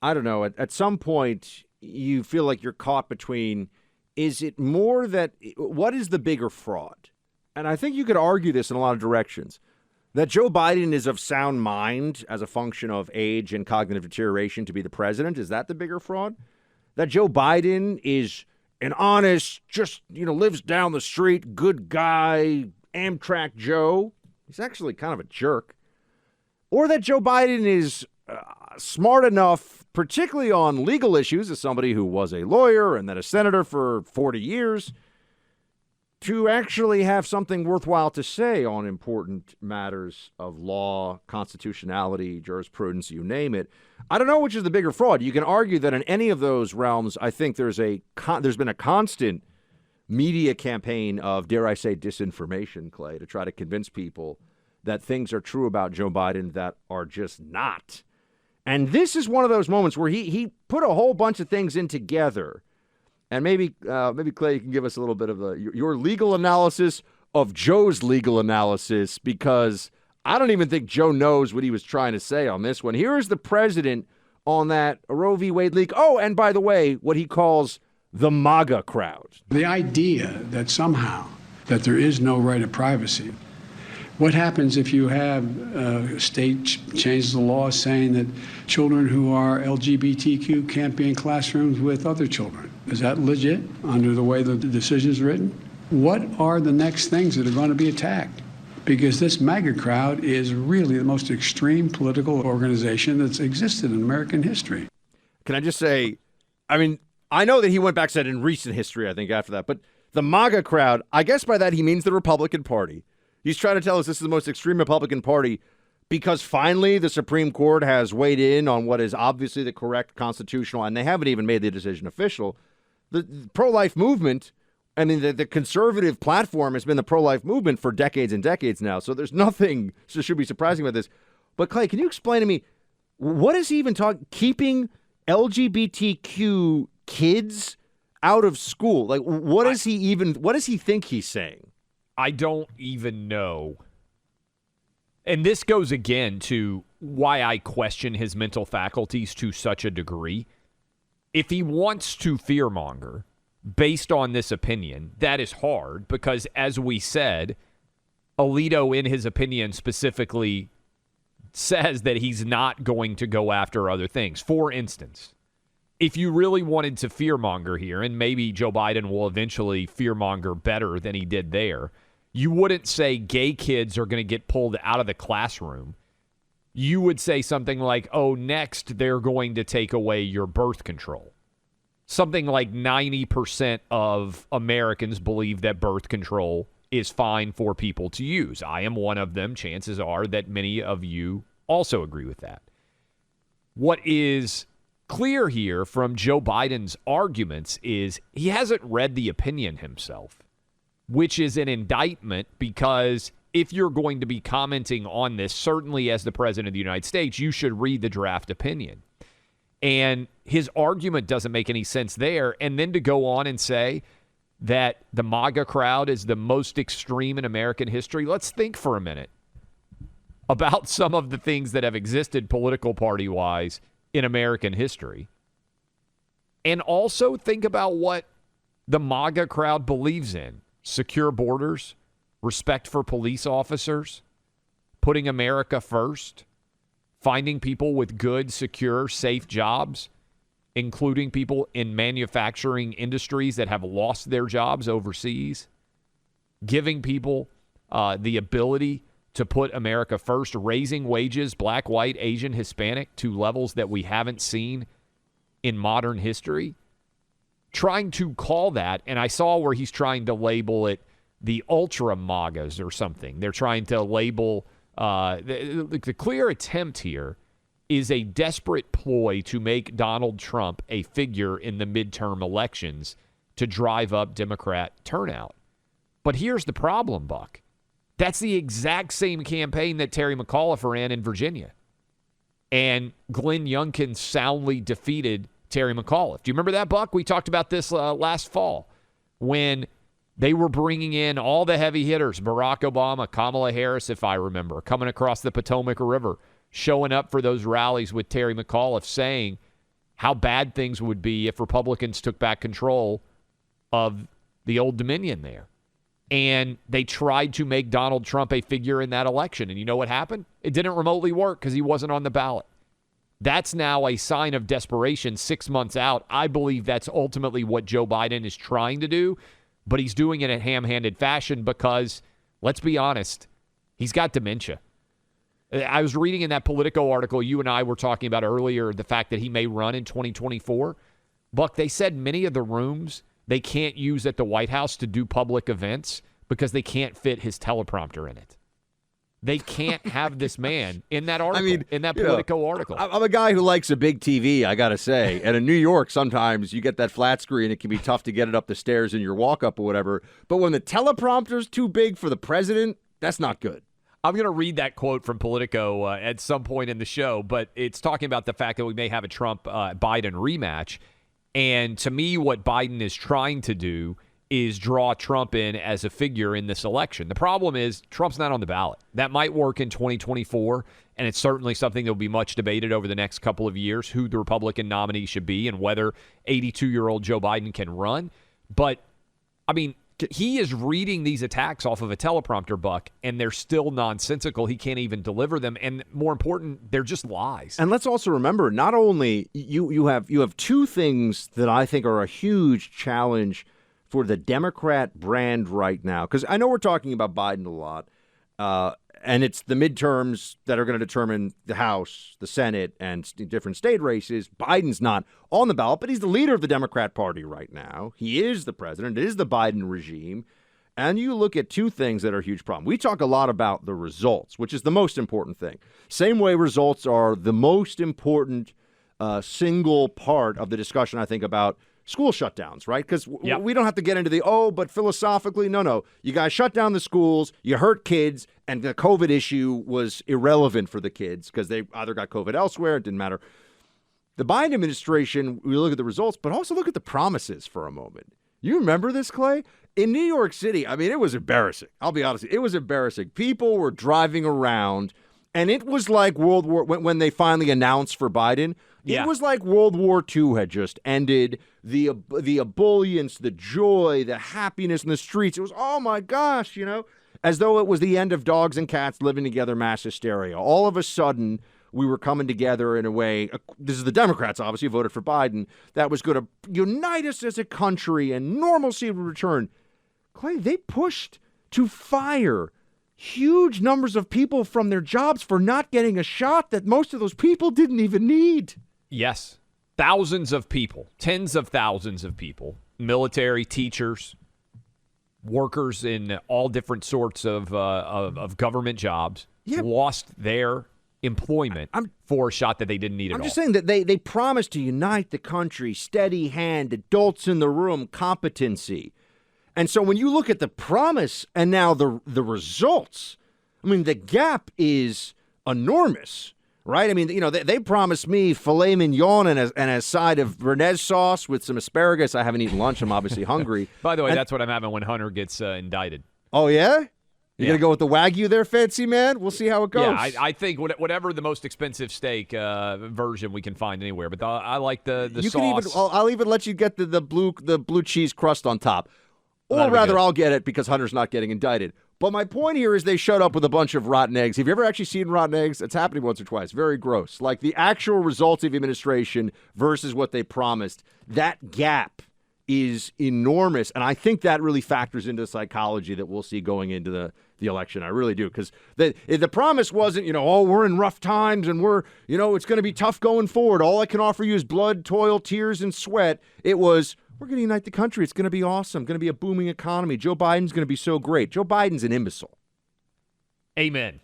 I don't know, at some point you feel like you're caught between, is it more that, what is the bigger fraud? And I think you could argue this in a lot of directions. That Joe Biden is of sound mind as a function of age and cognitive deterioration to be the president, is that the bigger fraud? That Joe Biden is an honest, just, lives down the street, good guy, Amtrak Joe. He's actually kind of a jerk. Or that Joe Biden is smart enough, particularly on legal issues, as somebody who was a lawyer and then a senator for 40 years, to actually have something worthwhile to say on important matters of law, constitutionality, jurisprudence, you name it. I don't know which is the bigger fraud. You can argue that in any of those realms, I think there's been a constant media campaign of, dare I say, disinformation, Clay, to try to convince people that things are true about Joe Biden that are just not. And this is one of those moments where he put a whole bunch of things in together. And maybe Clay, you can give us a little bit of your legal analysis of Joe's legal analysis, because I don't even think Joe knows what he was trying to say on this one. Here is the president on that Roe v. Wade leak. Oh, and by the way, what he calls the MAGA crowd. The idea that somehow that there is no right of privacy. What happens if you have a state changes the law saying that children who are LGBTQ can't be in classrooms with other children? Is that legit under the way the decision is written? What are the next things that are going to be attacked? Because this MAGA crowd is really the most extreme political organization that's existed in American history. Can I just say, I know that he went back and said in recent history, I think, after that, but the MAGA crowd, I guess by that he means the Republican Party. He's trying to tell us this is the most extreme Republican Party because finally the Supreme Court has weighed in on what is obviously the correct constitutional, and they haven't even made the decision official. The pro-life movement, the conservative platform has been the pro-life movement for decades and decades now, so there's nothing that should be surprising about this. But Clay, can you explain to me, what is he even talking, keeping LGBTQ kids out of school? Like, what does he think he's saying? I don't even know. And this goes again to why I question his mental faculties to such a degree. If he wants to fearmonger based on this opinion, that is hard because, as we said, Alito, in his opinion, specifically says that he's not going to go after other things. For instance, if you really wanted to fearmonger here, and maybe Joe Biden will eventually fearmonger better than he did there, you wouldn't say gay kids are going to get pulled out of the classroom. You would say something like, oh, next they're going to take away your birth control. Something like 90% of Americans believe that birth control is fine for people to use. I am one of them. Chances are that many of you also agree with that. What is clear here from Joe Biden's arguments is he hasn't read the opinion himself, which is an indictment because if you're going to be commenting on this, certainly as the president of the United States, you should read the draft opinion. And his argument doesn't make any sense there. And then to go on and say that the MAGA crowd is the most extreme in American history, let's think for a minute about some of the things that have existed political party-wise in American history. And also think about what the MAGA crowd believes in. Secure borders, respect for police officers, putting America first, finding people with good, secure, safe jobs, including people in manufacturing industries that have lost their jobs overseas, giving people the ability to put America first, raising wages, black, white, Asian, Hispanic, to levels that we haven't seen in modern history. Trying to call that, and I saw where he's trying to label it the ultra MAGAs or something. They're trying to label, the clear attempt here is a desperate ploy to make Donald Trump a figure in the midterm elections to drive up Democrat turnout. But here's the problem, Buck. That's the exact same campaign that Terry McAuliffe ran in Virginia. And Glenn Youngkin soundly defeated Terry McAuliffe. Do you remember that, Buck? We talked about this last fall when they were bringing in all the heavy hitters, Barack Obama, Kamala Harris, if I remember, coming across the Potomac River, showing up for those rallies with Terry McAuliffe saying how bad things would be if Republicans took back control of the Old Dominion there. And they tried to make Donald Trump a figure in that election. And you know what happened? It didn't remotely work because he wasn't on the ballot. That's now a sign of desperation 6 months out. I believe that's ultimately what Joe Biden is trying to do, but he's doing it in ham-handed fashion because, let's be honest, he's got dementia. I was reading in that Politico article you and I were talking about earlier, the fact that he may run in 2024. Buck, they said many of the rooms they can't use at the White House to do public events because they can't fit his teleprompter in it. They can't have this man in that article, in that Politico article. I'm a guy who likes a big TV, I got to say. And in New York, sometimes you get that flat screen. It can be tough to get it up the stairs in your walk-up or whatever. But when the teleprompter's too big for the president, that's not good. I'm going to read that quote from Politico at some point in the show, but it's talking about the fact that we may have a Trump-Biden rematch. And to me, what Biden is trying to do is draw Trump in as a figure in this election. The problem is Trump's not on the ballot. That might work in 2024, and it's certainly something that will be much debated over the next couple of years, who the Republican nominee should be and whether 82-year-old Joe Biden can run. But, I mean, he is reading these attacks off of a teleprompter, Buck, and they're still nonsensical. He can't even deliver them. And more important, they're just lies. And let's also remember, not only you have two things that I think are a huge challenge for the Democrat brand right now, because I know we're talking about Biden a lot, and it's the midterms that are going to determine the House, the Senate, and different state races. Biden's not on the ballot, but he's the leader of the Democrat Party right now. He is the president. It is the Biden regime. And you look at two things that are a huge problem. We talk a lot about the results, which is the most important thing. Same way results are the most important single part of the discussion, I think, about school shutdowns, right? Because we don't have to get into but philosophically, no. You guys shut down the schools, you hurt kids, and the COVID issue was irrelevant for the kids because they either got COVID elsewhere, it didn't matter. The Biden administration, we look at the results, but also look at the promises for a moment. You remember this, Clay? In New York City, I mean, it was embarrassing. I'll be honest, it was embarrassing. People were driving around, and it was like World War, when they finally announced for Biden, it was like World War II had just ended. The ebullience, the joy, the happiness in the streets. It was, oh my gosh, as though it was the end of dogs and cats living together, mass hysteria. All of a sudden, we were coming together in a way. This is the Democrats, obviously, voted for Biden. That was going to unite us as a country and normalcy would return. Clay, they pushed to fire huge numbers of people from their jobs for not getting a shot that most of those people didn't even need. Yes. Thousands of people, tens of thousands of people, military, teachers, workers in all different sorts of government jobs lost their employment for a shot that they didn't need at all. I'm just saying that they promised to unite the country, steady hand, adults in the room, competency. And so when you look at the promise and now the results, I mean, the gap is enormous. Right? I mean, they promised me filet mignon and a side of Bernaise sauce with some asparagus. I haven't eaten lunch. I'm obviously hungry. By the way, that's what I'm having when Hunter gets indicted. Oh, yeah? You're going to go with the Wagyu there, fancy man? We'll see how it goes. Yeah, I think whatever the most expensive steak version we can find anywhere. But I like the sauce. I'll even let you get the blue cheese crust on top. Or rather, I'll get it because Hunter's not getting indicted. But my point here is they showed up with a bunch of rotten eggs. Have you ever actually seen rotten eggs? It's happening once or twice. Very gross. Like the actual results of the administration versus what they promised. That gap is enormous. And I think that really factors into the psychology that we'll see going into the election. I really do. Because the promise wasn't, we're in rough times and we're, it's going to be tough going forward. All I can offer you is blood, toil, tears, and sweat. It was, we're going to unite the country. It's going to be awesome. Going to be a booming economy. Joe Biden's going to be so great. Joe Biden's an imbecile. Amen.